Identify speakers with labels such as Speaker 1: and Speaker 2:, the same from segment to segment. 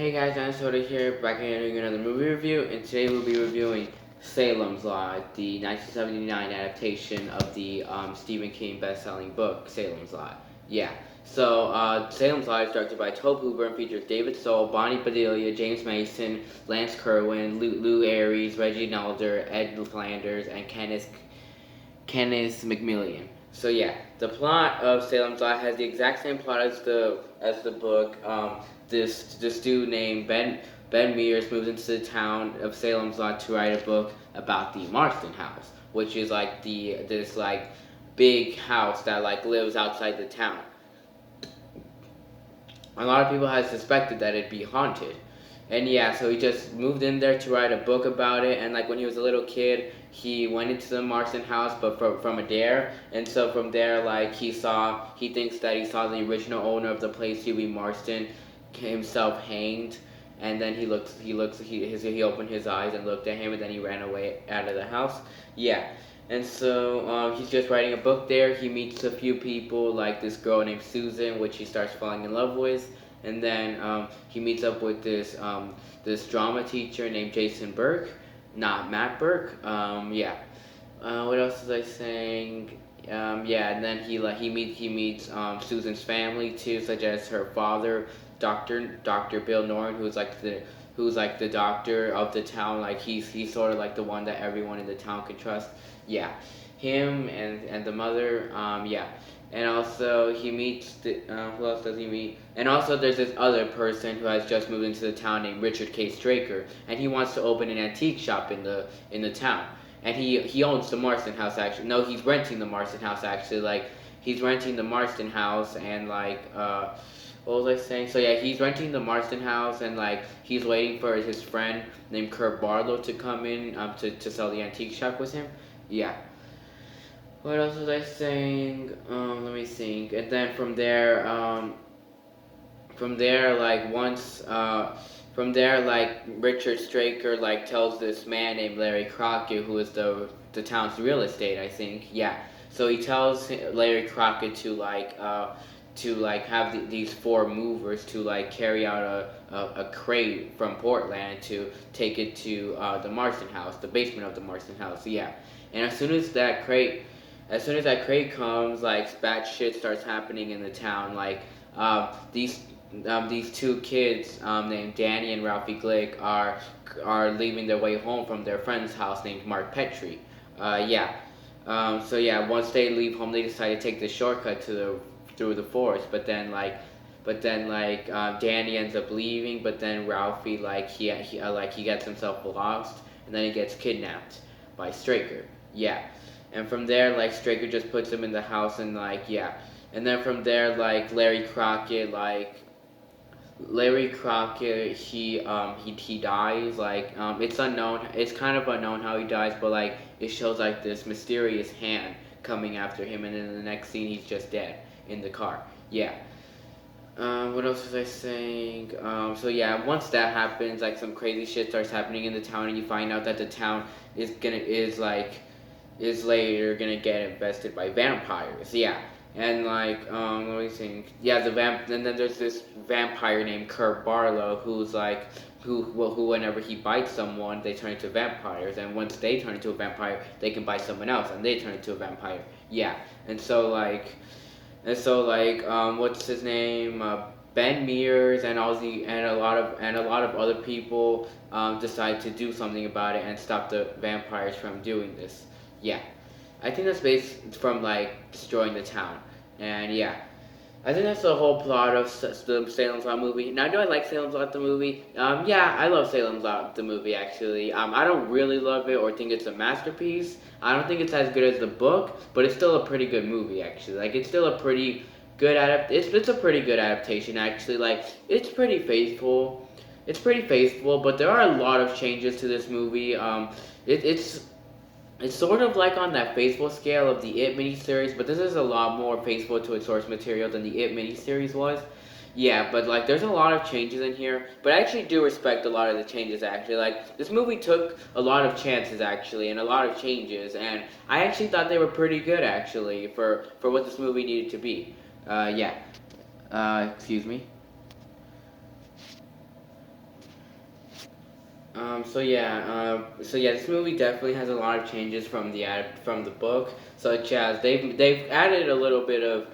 Speaker 1: Hey guys, Dinosaur here, back again doing another movie review, and today we'll be reviewing Salem's Lot, the 1979 adaptation of the Stephen King best-selling book, Salem's Lot. Yeah, so Salem's Lot is directed by Tobe Hooper and features David Soul, Bonnie Bedelia, James Mason, Lance Kerwin, Lou Ayres, Reggie Nalder, Ed Flanders, and Kenneth McMillan. So yeah, the plot of Salem's Lot has the exact same plot as the book. This dude named Ben Mears moves into the town of Salem's Lot to write a book about the Marston house, which is like this like big house that like lives outside the town. A lot of people had suspected that it'd be haunted. And yeah, so he just moved in there to write a book about it. And like when he was a little kid, he went into the Marston house, but from a dare. And so from there, like he thinks that he saw the original owner of the place, Huey Marston, himself hanged. And then he opened his eyes and looked at him, and then he ran away out of the house. Yeah. And so he's just writing a book there. He meets a few people, like this girl named Susan, which he starts falling in love with. And then he meets up with this drama teacher named Jason Burke, not Matt Burke. Yeah. What else was I saying? Yeah, and then he meets Susan's family too, such as her father, Doctor Bill Norton, who's like the doctor of the town. Like he's sort of like the one that everyone in the town can trust. Yeah, him and the mother. Yeah. And also he meets who else does he meet? And also there's this other person who has just moved into the town named Richard K. Straker, and he wants to open an antique shop in the town. And he owns the Marston house actually. No, he's renting the Marston house actually. Like he's renting the Marston house and like what was I saying? So yeah, he's renting the Marston house and like he's waiting for his friend named Kurt Barlow to come in to sell the antique shop with him. Yeah. What else was I saying? Let me think. And then from there, like once, from there, like Richard Straker like tells this man named Larry Crockett, who is the town's real estate, I think. Yeah. So he tells Larry Crockett to like have these four movers to like carry out a crate from Portland to take it to the Marston house, the basement of the Marston house. Yeah. And as soon as that crate comes, like bad shit starts happening in the town. Like these two kids named Danny and Ralphie Glick are leaving their way home from their friend's house named Mark Petrie. Yeah. So yeah, once they leave home, they decide to take the shortcut through the forest. But then Danny ends up leaving. But then Ralphie he gets himself lost, and then he gets kidnapped by Straker. Yeah. And from there, like Straker just puts him in the house, and like yeah, and then from there, like Larry Crockett, he dies. Like it's unknown. It's kind of unknown how he dies, but like it shows like this mysterious hand coming after him, and then in the next scene, he's just dead in the car. Yeah. What else was I saying? So yeah, once that happens, like some crazy shit starts happening in the town, and you find out that the town is later gonna get infested by vampires. Yeah, and like let me think. Yeah, and then there's this vampire named Kurt Barlow who whenever he bites someone, they turn into vampires, and once they turn into a vampire, they can bite someone else, and they turn into a vampire. Yeah, and so what's his name? Ben Mears and a lot of other people decide to do something about it and stop the vampires from doing this. Yeah, I think that's based from like destroying the town, and yeah, I think that's the whole plot of the Salem's Lot movie. Now, do I like Salem's Lot the movie? Yeah, I love Salem's Lot the movie actually. I don't really love it or think it's a masterpiece. I don't think it's as good as the book, but it's still a pretty good movie actually. Like it's still a pretty good it's a pretty good adaptation actually. Like it's pretty faithful. It's pretty faithful, but there are a lot of changes to this movie. It's sort of like on that faithful scale of the It miniseries, but this is a lot more faithful to its source material than the It miniseries was. Yeah, but like there's a lot of changes in here, but I actually do respect a lot of the changes actually. Like this movie took a lot of chances actually and a lot of changes, and I actually thought they were pretty good actually for what this movie needed to be. Yeah. Excuse me. So yeah, this movie definitely has a lot of changes from the book, such as they've added a little bit of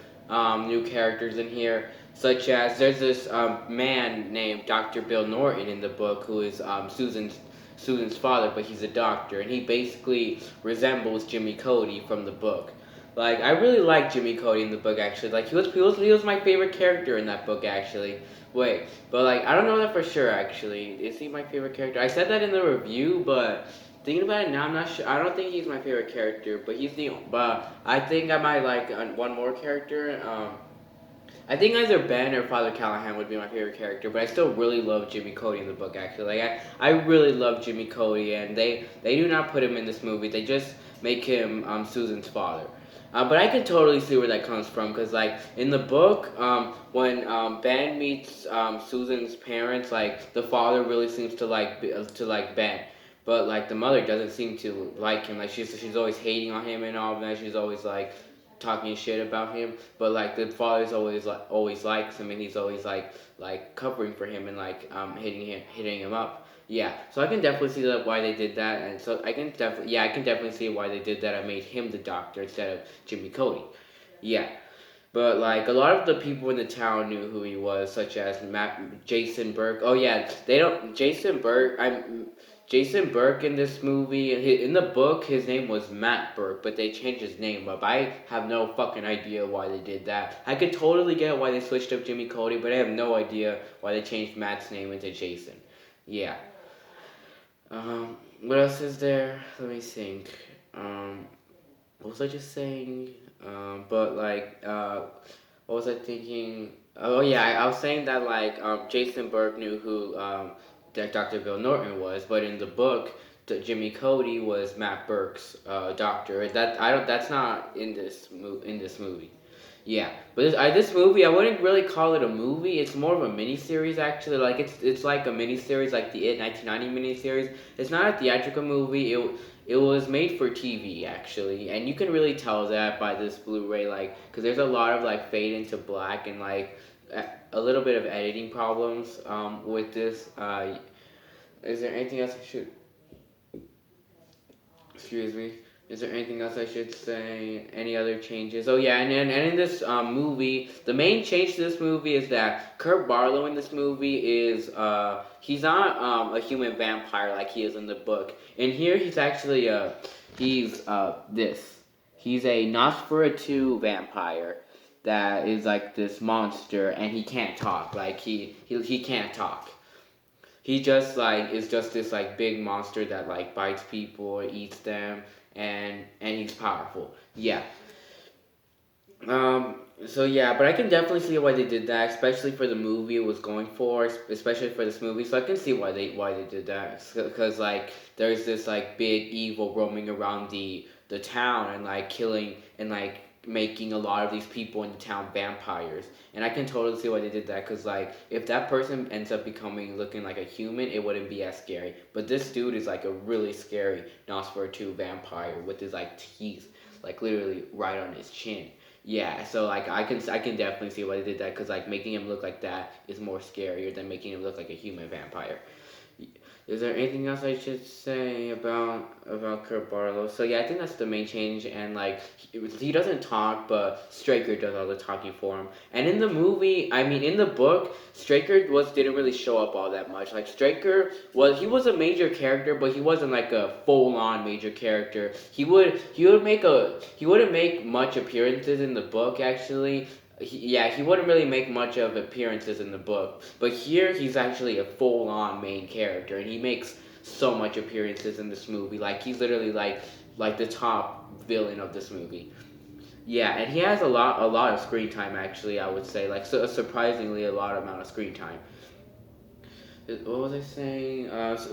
Speaker 1: new characters in here, such as there's this man named Dr. Bill Norton in the book who is Susan's father, but he's a doctor, and he basically resembles Jimmy Cody from the book. Like I really like Jimmy Cody in the book actually. Like he was my favorite character in that book actually. Wait, but like I don't know that for sure actually. Is he my favorite character? I said that in the review, but thinking about it now, I'm not sure. I don't think he's my favorite character, but he's the. But I think I might like one more character. I think either Ben or Father Callahan would be my favorite character, but I still really love Jimmy Cody in the book. Actually, like I really love Jimmy Cody, and they do not put him in this movie. They just make him Susan's father. But I can totally see where that comes from, because like in the book, when Ben meets Susan's parents, like the father really seems to like Ben, but like the mother doesn't seem to like him. Like she's always hating on him and all of that. She's always like talking shit about him, but like the father's always likes him, and he's always like covering for him and like hitting him up. Yeah, so I can definitely see that why they did that, and so I can definitely see why they did that. I made him the doctor instead of Jimmy Cody. Yeah, but like a lot of the people in the town knew who he was, such as Jason Burke. Oh yeah, they don't Jason Burke. Jason Burke in this movie. In the book, his name was Matt Burke, but they changed his name up. I have no fucking idea why they did that. I could totally get why they switched up Jimmy Cody, but I have no idea why they changed Matt's name into Jason. Yeah. What else is there? Let me think. What was I just saying? But like, what was I thinking? Oh yeah, I was saying that like Jason Burke knew who that Dr. Bill Norton was, but in the book, Jimmy Cody was Matt Burke's doctor. That I don't. That's not in this movie. Yeah, but this movie, I wouldn't really call it a movie. It's more of a mini series actually. Like it's like a mini series, like the 1990 mini series. It's not a theatrical movie. It was made for TV actually, and you can really tell that by this Blu-ray, like, because there's a lot of like fade into black and like a little bit of editing problems with this. Is there anything else I should? Excuse me. Is there anything else I should say? Any other changes? Oh yeah, and in this movie, the main change to this movie is that Kurt Barlow in this movie is he's not a human vampire like he is in the book. In here, he's actually this. He's a Nosferatu vampire that is like this monster, and he can't talk. Like he can't talk. He just like is just this like big monster that like bites people or eats them, and he's powerful. Yeah. So yeah, but I can definitely see why they did that, especially for the movie it was going for, especially for this movie. So I can see why they did that, because like there's this like big evil roaming around the town and like killing and like making a lot of these people in the town vampires. And I can totally see why they did that, because like if that person ends up becoming looking like a human, it wouldn't be as scary. But this dude is like a really scary Nosferatu vampire with his like teeth like literally right on his chin. Yeah, so like I can definitely see why they did that, because like making him look like that is more scarier than making him look like a human vampire. Is there anything else I should say about Kurt Barlow? So yeah, I think that's the main change, and like he doesn't talk, but Straker does all the talking for him. And in the movie, I mean, in the book, Straker didn't really show up all that much. Like Straker was a major character, but he wasn't like a full on major character. He wouldn't make much appearances in the book actually. He wouldn't really make much of appearances in the book, but here he's actually a full-on main character, and he makes so much appearances in this movie. Like he's literally like the top villain of this movie. Yeah, and he has a lot of screen time actually. I would say like so surprisingly a lot amount of screen time. What was I saying?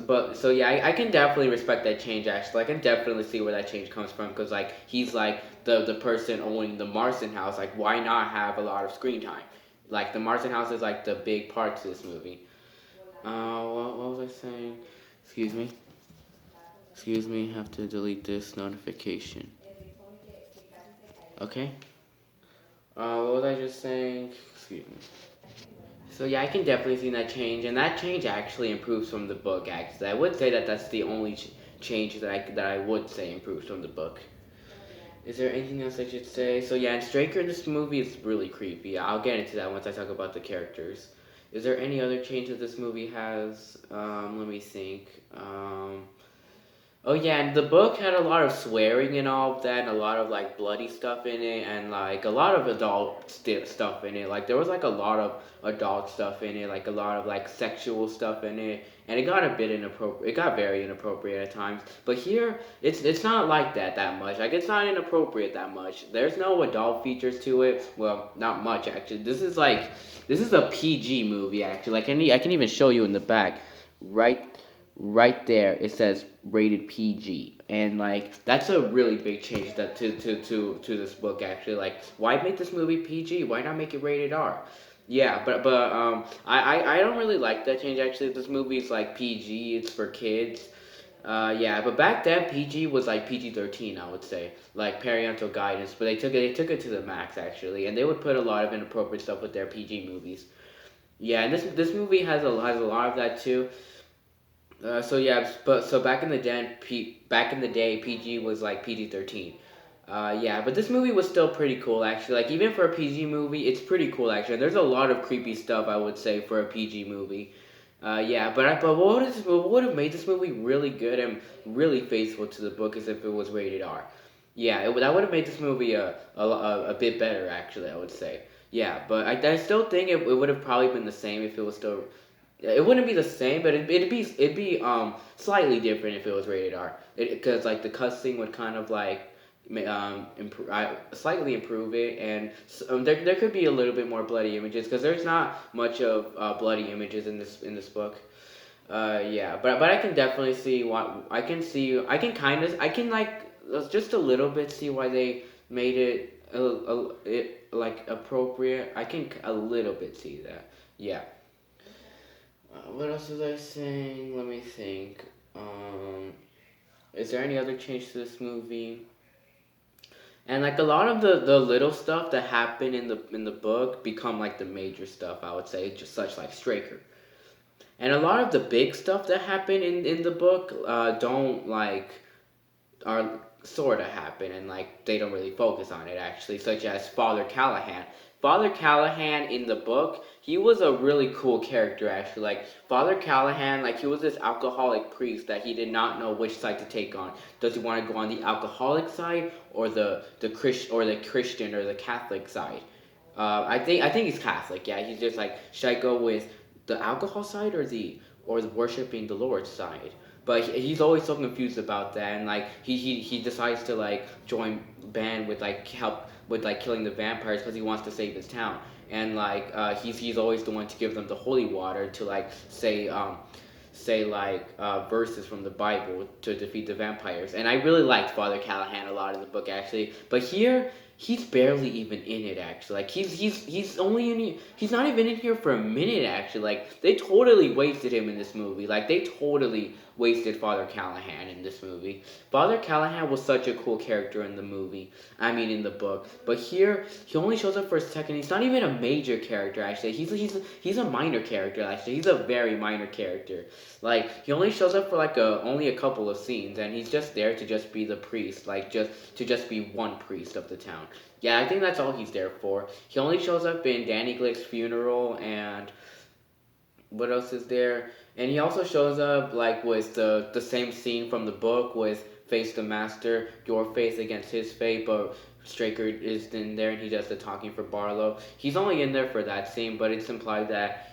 Speaker 1: But so yeah, I can definitely respect that change. Actually, I can definitely see where that change comes from, because like he's like the person owning the Marston house. Like, why not have a lot of screen time? Like the Marston house is like the big part to this movie. What was I saying? Excuse me. Excuse me. Have to delete this notification. Okay. What was I just saying? Excuse me. So yeah, I can definitely see that change, and that change actually improves from the book. Actually, I would say that that's the only change that I would say improves from the book. Is there anything else I should say? So yeah, and Straker in this movie is really creepy. I'll get into that once I talk about the characters. Is there any other changes this movie has? Let me think. Oh yeah, and the book had a lot of swearing and all of that, and a lot of like bloody stuff in it, and like a lot of adult stuff in it. Like there was like a lot of adult stuff in it, like a lot of like sexual stuff in it, and it got a bit inappropriate. It got very inappropriate at times. But here, it's not like that much. Like it's not inappropriate that much. There's no adult features to it. Well, not much actually. This is a PG movie actually. Like I can even show you in the back, right right there it says rated PG, and like that's a really big change that to this book actually. Like why make this movie PG? Why not make it rated R? Yeah, I don't really like that change actually. This movie is like PG, it's for kids. Yeah, but back then PG was like PG-13, I would say, like parental guidance. But they took it to the max actually, and they would put a lot of inappropriate stuff with their PG movies. Yeah, and this movie has a lot of that too. So yeah, but so back in the day, PG was like PG-13. Yeah, but this movie was still pretty cool actually. Like even for a PG movie, it's pretty cool actually. There's a lot of creepy stuff I would say for a PG movie. Yeah, but what would have made this movie really good and really faithful to the book is if it was rated R. Yeah, that would have made this movie a bit better actually. I would say. Yeah, but I still think it would have probably been the same if it was still it wouldn't be the same, but it'd be slightly different if it was rated R. Because like the cussing would kind of like slightly improve it, and there could be a little bit more bloody images because there's not much of bloody images in this book. Yeah, but I can definitely see what I can kind of I can like just a little bit see why they made it like appropriate. I can a little bit see that. Yeah. What else was I saying? Let me think. Is there any other change to this movie? And like a lot of the little stuff that happened in the book become like the major stuff. I would say just such like Straker. And a lot of the big stuff that happened in the book don't like are sort of happen and like they don't really focus on it actually, such as Father Callahan. Father Callahan in the book, he was a really cool character actually. Like Father Callahan, like he was this alcoholic priest that he did not know which side to take on. Does he want to go on the alcoholic side or the Christian or the Catholic side? I think he's Catholic. Yeah, he's just like, should I go with the alcohol side or the worshiping the Lord side? But he's always so confused about that, and like he decides to like join band with like help with like killing the vampires because he wants to save his town, and like he's always the one to give them the holy water to like say like verses from the Bible to defeat the vampires. And I really liked Father Callahan a lot in the book actually, but here he's barely even in it actually. Like he's only he's not even in here for a minute actually. Like they totally wasted him in this movie. Like they totally wasted Father Callahan in this movie. Father Callahan was such a cool character in the movie. I mean in the book. But here he only shows up for a second. He's not even a major character actually. He's a minor character actually. He's a very minor character. Like he only shows up for like only a couple of scenes, and he's just there to just be the priest, like just be one priest of the town. Yeah, I think that's all he's there for. He only shows up in Danny Glick's funeral, and what else is there? And he also shows up like with the same scene from the book with Face the Master, your face against his fate, but Straker is in there and he does the talking for Barlow. He's only in there for that scene, but it's implied that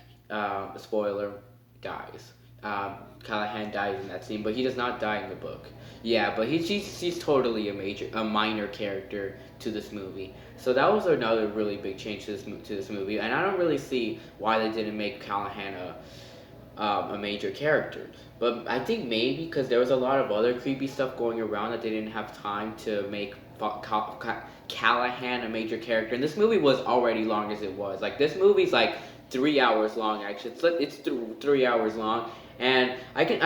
Speaker 1: spoiler dies. Callahan dies in that scene, but he does not die in the book. Yeah, but he's totally a minor character to this movie. So that was another really big change to this movie, and I don't really see why they didn't make Callahan a major character. But I think maybe because there was a lot of other creepy stuff going around that they didn't have time to make Callahan a major character. And this movie was already long as it was. Like this movie's like 3 hours long actually. It's 3 hours long, And actually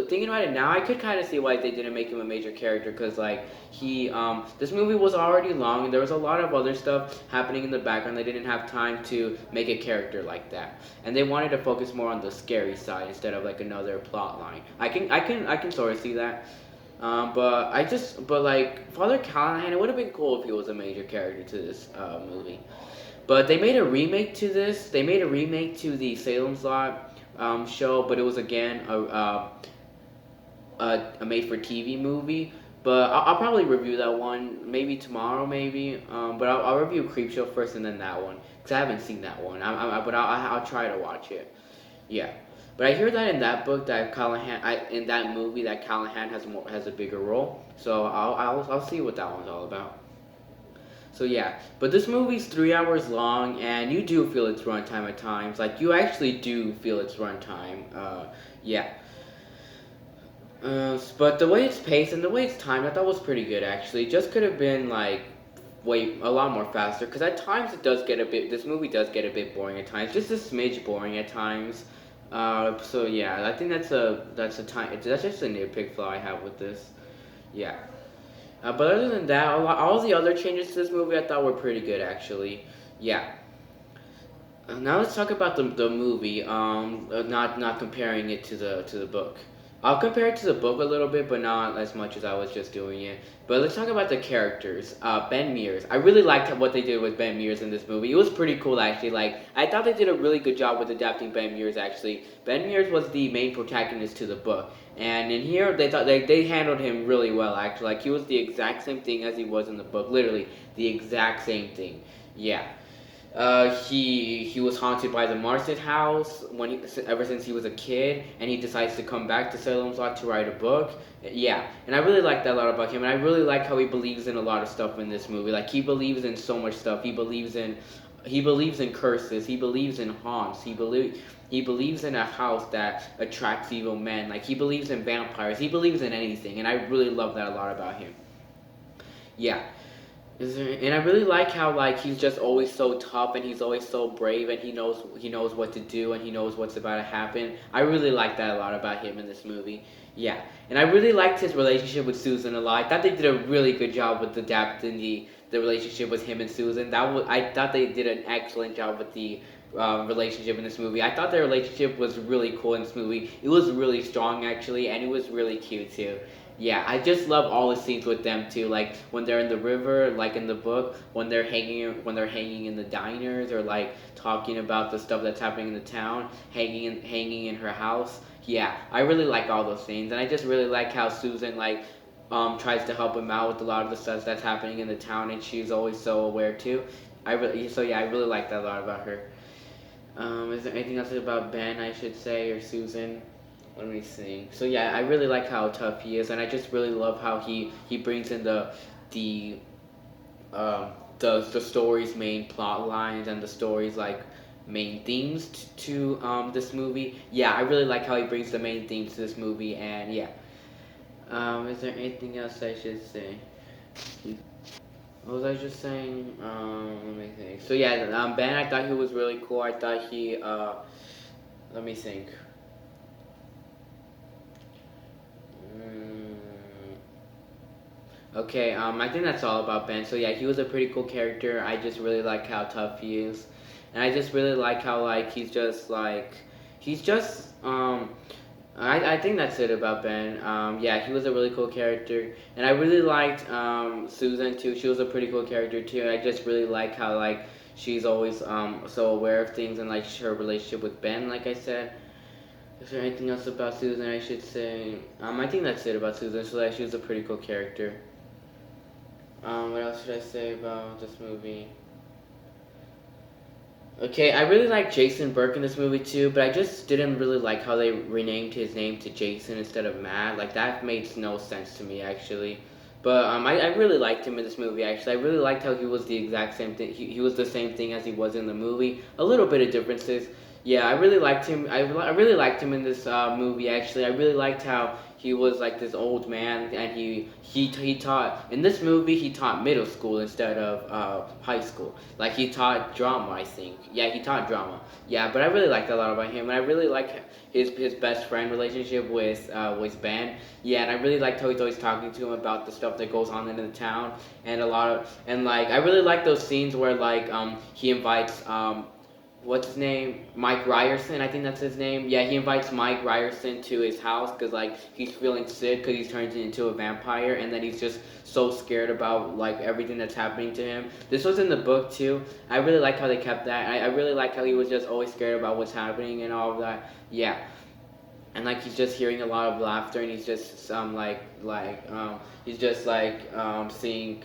Speaker 1: thinking about it now, I could kind of see why they didn't make him a major character because like this movie was already long and there was a lot of other stuff happening in the background. They didn't have time to make a character like that, and they wanted to focus more on the scary side instead of like another plot line. I can sort of see that. But like Father Callahan, it would have been cool if he was a major character to this movie. But they made a remake to this. They made a remake to the Salem's Lot show, but it was again a made-for-TV movie. But I'll probably review that one maybe tomorrow, maybe. But I'll review Creepshow first and then that one because I haven't seen that one. But I'll try to watch it. Yeah. But I hear that in that book that in that movie that Callahan has a bigger role. So I'll see what that one's all about. So yeah, but this movie's 3 hours long, and you do feel its runtime at times. Like you actually do feel its runtime. Yeah. But the way it's paced and the way it's timed, I thought was pretty good actually. Just could have been like way a lot more faster because at times it does get a bit. This movie does get a bit boring at times, just a smidge boring at times. So yeah, I think that's just a nitpick flaw I have with this. Yeah. But other than that, all the other changes to this movie I thought were pretty good actually. Yeah. Now let's talk about the movie. Not comparing it to the book. I'll compare it to the book a little bit, but not as much as I was just doing it. But let's talk about the characters. Ben Mears. I really liked what they did with Ben Mears in this movie. It was pretty cool actually. Like I thought they did a really good job with adapting Ben Mears actually. Ben Mears was the main protagonist to the book. And in here, they handled him really well. Actually, like he was the exact same thing as he was in the book. Literally, the exact same thing. Yeah. He was haunted by the Marston house ever since he was a kid, and he decides to come back to Salem's Lot to write a book. Yeah, and I really like that a lot about him, and I really like how he believes in a lot of stuff in this movie. Like he believes in so much stuff. He believes in curses. He believes in haunts. He believes in a house that attracts evil men. Like he believes in vampires. He believes in anything, and I really love that a lot about him. Yeah. And I really like how like he's just always so tough and he's always so brave and he knows what to do and he knows what's about to happen. I really like that a lot about him in this movie. Yeah, and I really liked his relationship with Susan a lot. I thought they did a really good job with adapting the relationship with him and Susan. I thought they did an excellent job with the relationship in this movie. I thought their relationship was really cool in this movie. It was really strong actually, and it was really cute too. Yeah, I just love all the scenes with them too. Like when they're in the river, like in the book, when they're hanging in the diners, or like talking about the stuff that's happening in the town, hanging in her house. Yeah, I really like all those scenes, and I just really like how Susan like tries to help him out with a lot of the stuff that's happening in the town, and she's always so aware too. I really like that a lot about her. Is there anything else about Ben I should say or Susan? Let me see. So yeah, I really like how tough he is, and I just really love how he brings in the the story's main plot lines and the story's like main themes to this movie. Yeah, I really like how he brings the main themes to this movie, and yeah. Is there anything else I should say? What was I just saying? Let me think. So yeah, Ben, I thought he was really cool. I thought let me think. Mm, Okay, I think that's all about Ben. So yeah, he was a pretty cool character. I just really like how tough he is, and I just really like how like he's just I think that's it about Ben. Yeah, he was a really cool character, and I really liked Susan too. She was a pretty cool character too. I just really like how like she's always so aware of things and like her relationship with Ben. Like I said. Is there anything else about Susan I should say? I think that's it about Susan. So like, she was a pretty cool character. What else should I say about this movie? Okay, I really like Jason Burke in this movie too, but I just didn't really like how they renamed his name to Jason instead of Matt. Like that made no sense to me actually. But I really liked him in this movie actually. I really liked how he was the exact same thing. He was the same thing as he was in the movie. A little bit of differences. Yeah, I really liked him. I really liked him in this movie. Actually, I really liked how he was like this old man, and he taught in this movie. He taught middle school instead of high school. Like he taught drama, I think. Yeah, he taught drama. Yeah, but I really liked a lot about him, and I really like his best friend relationship with Ben. Yeah, and I really liked how he's always talking to him about the stuff that goes on in the town, and a lot of and like I really like those scenes where like he invites what's his name? Mike Ryerson, I think that's his name. Yeah, he invites Mike Ryerson to his house because like he's feeling sick because he's turned into a vampire, and then he's just so scared about like everything that's happening to him. This was in the book too. I really like how they kept that. I really like how he was just always scared about what's happening and all of that. Yeah, and like he's just hearing a lot of laughter, and he's just he's just seeing.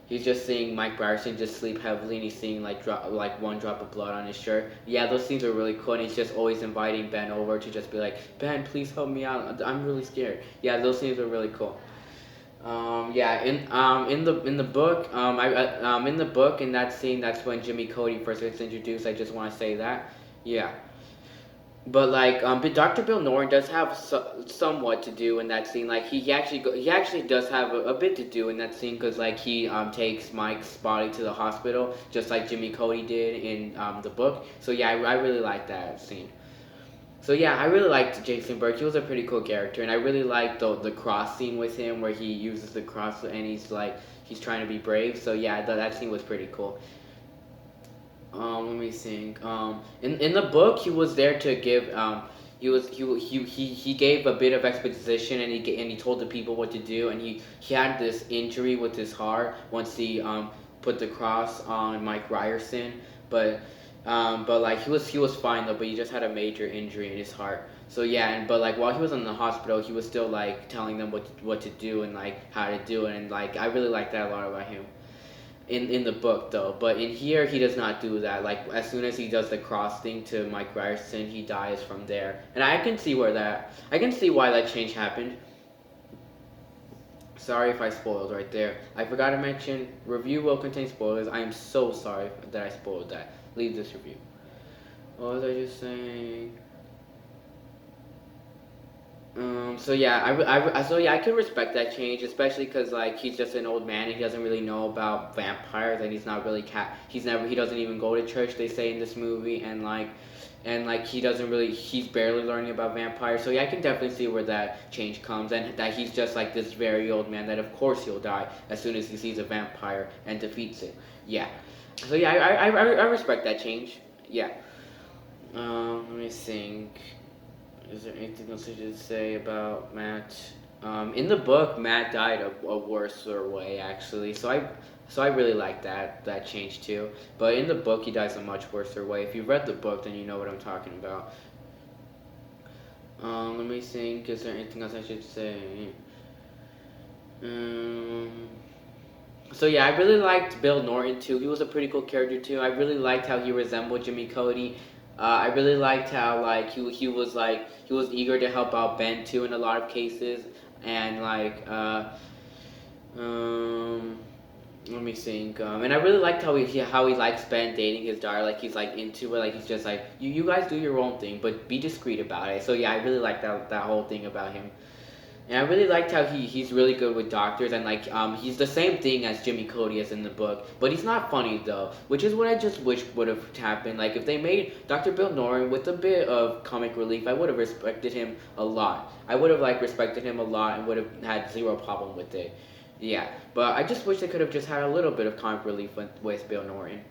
Speaker 1: He's just seeing Mike Ryerson just sleep heavily, and he's seeing like one drop of blood on his shirt. Yeah, those scenes are really cool, and he's just always inviting Ben over to just be like, Ben, please help me out. I'm really scared. Yeah, those scenes are really cool. Yeah, in the book, in the book in that scene, that's when Jimmy Cody first gets introduced. I just want to say that. Yeah. But Dr. Bill Norton does have somewhat to do in that scene. Like he actually does have a bit to do in that scene because like he takes Mike's body to the hospital just like Jimmy Cody did in the book. So yeah, I really like that scene. So yeah, I really liked Jason Burke. He was a pretty cool character, and I really liked the cross scene with him where he uses the cross and he's trying to be brave. So yeah, that scene was pretty cool. Let me think. In the book, he was there to give. He gave a bit of exposition, and and he told the people what to do. And he had this injury with his heart once he put the cross on Mike Ryerson, but like he was fine though. But he just had a major injury in his heart. So yeah, and but like while he was in the hospital, he was still like telling them what to do and like how to do it. And like I really like that a lot about him in the book though, but in here he does not do that. Like as soon as he does the cross thing to Mike Ryerson, he dies from there, and I can see why that change happened. Sorry if I spoiled right there. I forgot to mention review will contain spoilers. I am so sorry that I spoiled that. Leave this review. What was I just saying? So yeah, so yeah, I could respect that change, especially because like he's just an old man and he doesn't really know about vampires, and he's not really he doesn't even go to church. They say in this movie, and like he's barely learning about vampires. So yeah, I can definitely see where that change comes, and that he's just like this very old man that of course he'll die as soon as he sees a vampire and defeats it. Yeah. So yeah, I respect that change. Yeah. Let me think. Is there anything else I should say about Matt? In the book, Matt died a worse way actually. So I really like that change too. But in the book, he dies a much worse way. If you've read the book, then you know what I'm talking about. Let me think. Is there anything else I should say? Um, so yeah, I really liked Bill Norton too. He was a pretty cool character too. I really liked how he resembled Jimmy Cody. I really liked how like he was eager to help out Ben too in a lot of cases, and um let me think. And I really liked how he likes Ben dating his daughter. Like he's like into it. Like he's just like you guys do your own thing, but be discreet about it. So yeah, I really liked that whole thing about him. And I really liked how he's really good with doctors, and like he's the same thing as Jimmy Cody is in the book, but he's not funny though, which is what I just wish would have happened. Like if they made Dr. Bill Norton with a bit of comic relief, I would have respected him a lot. I would have like respected him a lot and would have had zero problem with it. Yeah, but I just wish they could have just had a little bit of comic relief with Bill Norton.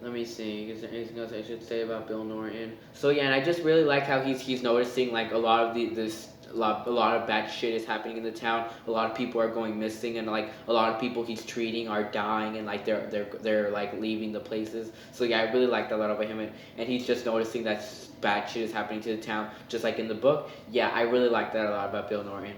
Speaker 1: Let me see. Is there anything else I should say about Bill Norton? So yeah, and I just really like how he's noticing like a lot of this a lot of bad shit is happening in the town. A lot of people are going missing, and like a lot of people he's treating are dying, and like they're like leaving the places. So yeah, I really liked a lot about him, and he's just noticing that bad shit is happening to the town, just like in the book. Yeah, I really like that a lot about Bill Norton.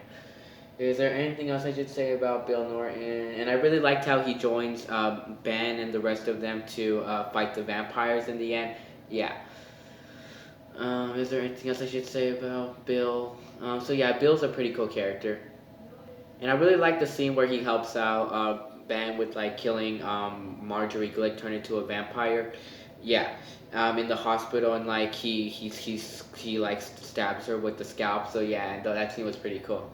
Speaker 1: Is there anything else I should say about Bill Norton? And I really liked how he joins Ben and the rest of them to fight the vampires in the end. Yeah. Is there anything else I should say about Bill? So yeah, Bill's a pretty cool character, and I really like the scene where he helps out Ben with like killing Marjorie Glick turned into a vampire. Yeah, in the hospital, and like he like stabs her with the scalp. So yeah, and that scene was pretty cool.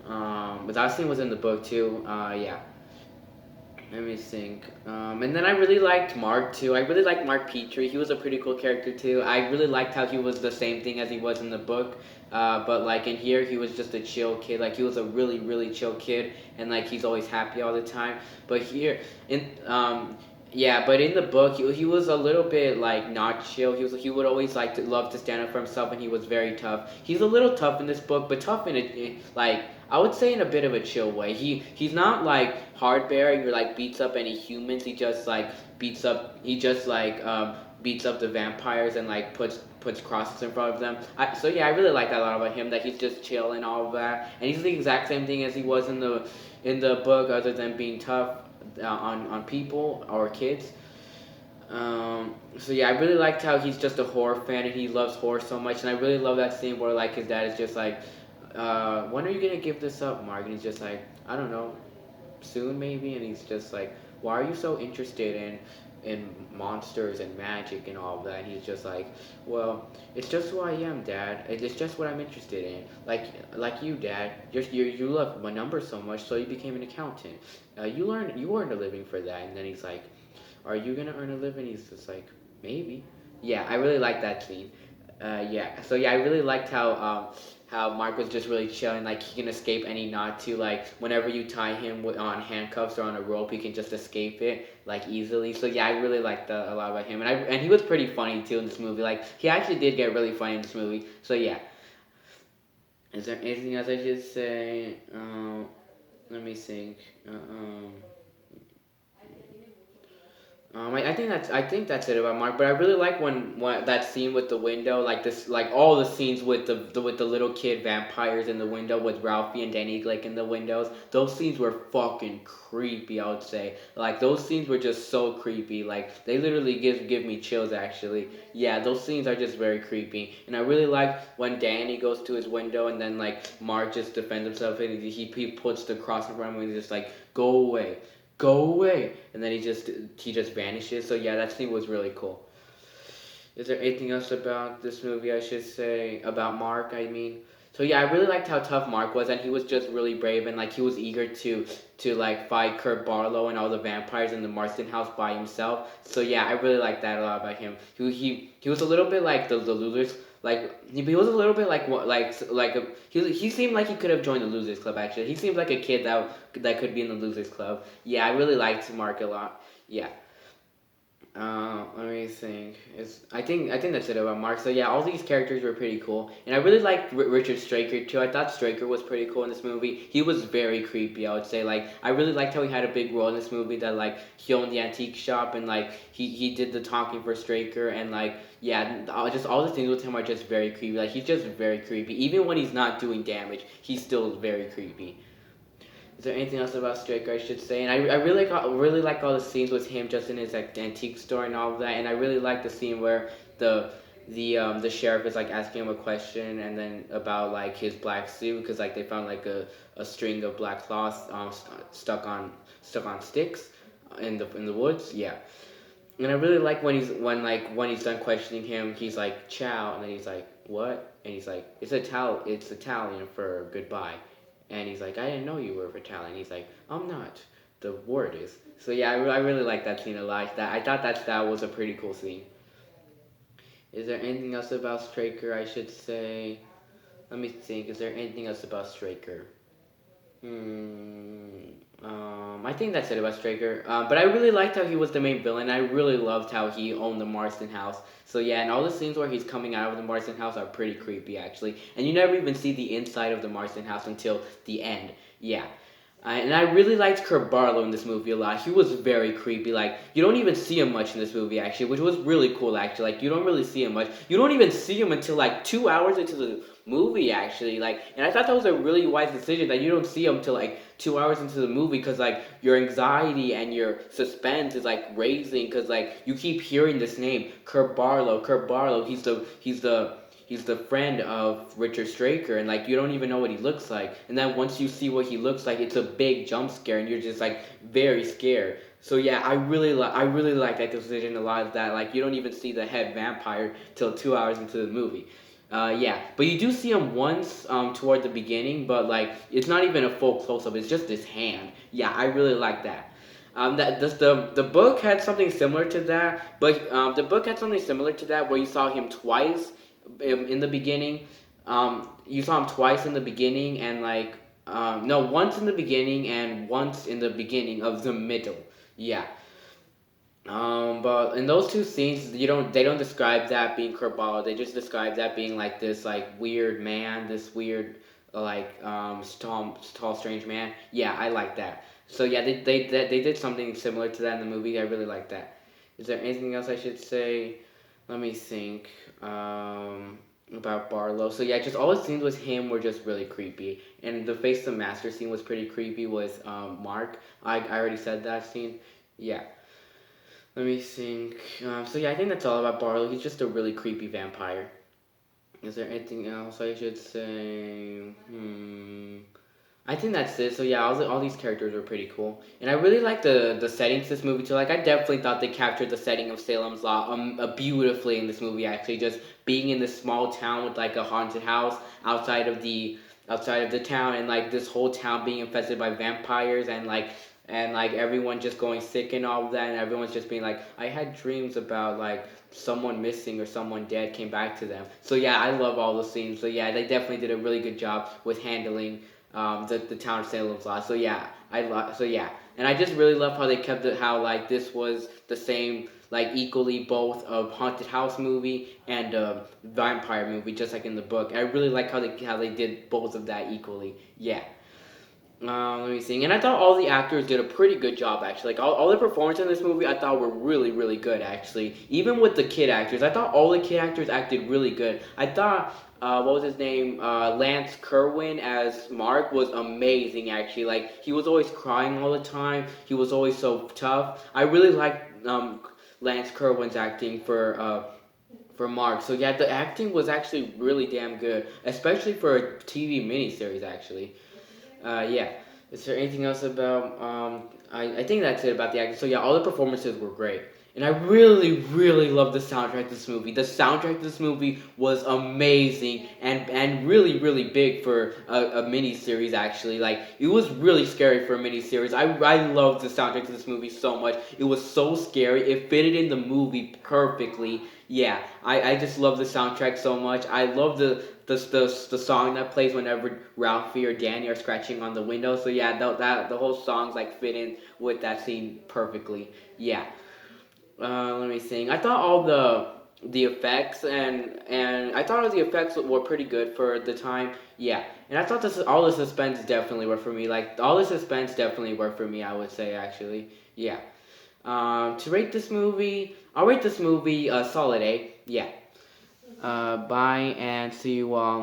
Speaker 1: But that scene was in the book too. Yeah. Let me think. And then I really liked Mark too. I really liked Mark Petrie. He was a pretty cool character too. I really liked how he was the same thing as he was in the book. But like in here, he was just a chill kid. Like he was a really, really chill kid, and like he's always happy all the time. But here, in yeah, but in the book, he was a little bit like not chill. He would always like to love to stand up for himself, and he was very tough. He's a little tough in this book, but tough like I would say in a bit of a chill way. He's not like hard bearing or like beats up any humans. He just like beats up the vampires and like puts crosses in front of them. So yeah, I really like that a lot about him. That he's just chill and all of that, and he's the exact same thing as he was in the book, other than being tough on people or kids. So yeah, I really liked how he's just a horror fan and he loves horror so much, and I really love that scene where like his dad is just like, when are you gonna give this up, Mark? And he's just like, I don't know, soon maybe. And he's just like, why are you so interested in monsters and magic and all of that? And he's just like, well, it's just who I am, Dad. It's just what I'm interested in. Like you, Dad. You love my numbers so much, so you became an accountant. You earned a living for that. And then he's like, are you gonna earn a living? He's just like, maybe. Yeah, I really like that scene. Yeah, so yeah, I really liked how Mark was just really chilling. Like he can escape any not to. Like whenever you tie him on handcuffs or on a rope, he can just escape it like easily. So yeah, I really liked that a lot about him, and he was pretty funny too in this movie. Like he actually did get really funny in this movie. So yeah, is there anything else I should say? Let me think. I think that's it about Mark. But I really like when that scene with the window, like this, like all the scenes with with the little kid vampires in the window with Ralphie and Danny Glick in the windows. Those scenes were fucking creepy. I would say, like those scenes were just so creepy. Like they literally give me chills. Actually, yeah, those scenes are just very creepy. And I really like when Danny goes to his window and then like Mark just defends himself and he puts the cross in front of him and he's just like, go away, go away, and then he just vanishes. So yeah, that scene was really cool. Is there anything else about this movie I should say about Mark? I mean, so yeah, I really liked how tough Mark was, and he was just really brave, and like he was eager to like fight Kurt Barlow and all the vampires in the Marston house by himself. So yeah, I really liked that a lot about him. He was a little bit like the losers. Like he was a little bit like what he seemed like he could have joined the losers club. Actually, he seemed like a kid that could be in the losers club. Yeah, I really liked Mark a lot. Yeah. Let me think. I think that's it about Mark. So yeah, all these characters were pretty cool, and I really liked Richard Straker too. I thought Straker was pretty cool in this movie. He was very creepy. I would say like I really liked how he had a big role in this movie. That like he owned the antique shop and like he did the talking for Straker and like yeah, just all the things with him are just very creepy. Like he's just very creepy. Even when he's not doing damage, he's still very creepy. Is there anything else about Striker I should say? And I really like all the scenes with him just in his like antique store and all of that. And I really like the scene where the the sheriff is like asking him a question and then about like his black suit because like they found like a string of black cloth stuck on sticks in the woods. Yeah. And I really like when he's done questioning him, he's like ciao, and then he's like what? And he's like it's Italian for goodbye. And he's like, I didn't know you were Italian. He's like, I'm not. The word is. So yeah, I really like that scene a lot. I thought that was a pretty cool scene. Is there anything else about Straker I should say? Let me think. Is there anything else about Straker? Hmm. I think that's it about Straker. But I really liked how he was the main villain. I really loved how he owned the Marston house. So yeah, and all the scenes where he's coming out of the Marston house are pretty creepy actually. And you never even see the inside of the Marston house until the end. Yeah. And I really liked Kurt Barlow in this movie a lot. He was very creepy. Like you don't even see him much in this movie actually, which was really cool actually. Like you don't really see him much. You don't even see him until like 2 hours into the movie actually. Like, and I thought that was a really wise decision that you don't see him till like 2 hours into the movie because like your anxiety and your suspense is like raising because like you keep hearing this name Kurt Barlow. Kurt Barlow. He's the friend of Richard Straker, and like you don't even know what he looks like. And then once you see what he looks like, it's a big jump scare, and you're just like very scared. So yeah, I really like that decision a lot. Of that like you don't even see the head vampire till 2 hours into the movie. Yeah, but you do see him once toward the beginning, but like it's not even a full close up. It's just his hand. Yeah, I really like that. That the book had something similar to that, but the book had something similar to that where you saw him twice in the beginning. You saw him twice in the beginning and like no, once in the beginning and once in the beginning of the middle. Yeah. But in those two scenes, they don't describe that being Kerbal. They just describe that being like this like weird man, this weird like tall strange man. Yeah, I like that. So yeah, they did something similar to that in the movie. I really like that. Is there anything else I should say? Let me think. About Barlow. So yeah, just all the scenes with him were just really creepy, and the face the master scene was pretty creepy with Mark. I already said that scene. Yeah. Let me think. So yeah, I think that's all about Barlow. He's just a really creepy vampire. Is there anything else I should say? I think that's it. So yeah, all these characters were pretty cool, and I really like the settings to this movie too. Like I definitely thought they captured the setting of Salem's Lot beautifully in this movie. Actually, just being in this small town with like a haunted house outside of the town, and like this whole town being infested by vampires, and like everyone just going sick and all of that, and everyone's just being like, I had dreams about like someone missing or someone dead came back to them. So yeah, I love all those scenes. So yeah, they definitely did a really good job with handling the town of Salem's Lot. So yeah, so yeah, and I just really love how they kept it, how like this was the same like equally both a haunted house movie and a vampire movie, just like in the book. I really like how they did both of that equally. Yeah. Let me see. And I thought all the actors did a pretty good job, actually. Like, all the performances in this movie, I thought were really, really good, actually. Even with the kid actors, I thought all the kid actors acted really good. I thought, what was his name? Lance Kerwin as Mark was amazing, actually. Like, he was always crying all the time. He was always so tough. I really liked Lance Kerwin's acting for Mark. So, yeah, the acting was actually really damn good, especially for a TV miniseries, actually. Yeah. Is there anything else about? I think that's it about the acting. So yeah, all the performances were great, and I really really love the soundtrack of this movie. The soundtrack of this movie was amazing and really really big for a mini series. Actually, like it was really scary for a mini series. I loved the soundtrack of this movie so much. It was so scary. It fitted in the movie perfectly. Yeah, I just love the soundtrack so much. I love the song that plays whenever Ralphie or Danny are scratching on the window. So yeah, the whole song's like fit in with that scene perfectly. Yeah. Let me think. I thought all the effects and I thought all the effects were pretty good for the time. Yeah, and I thought all the suspense definitely worked for me. Like all the suspense definitely worked for me. I would say actually. Yeah. To rate this movie, I'll rate this movie a solid A. Yeah. Bye and see you all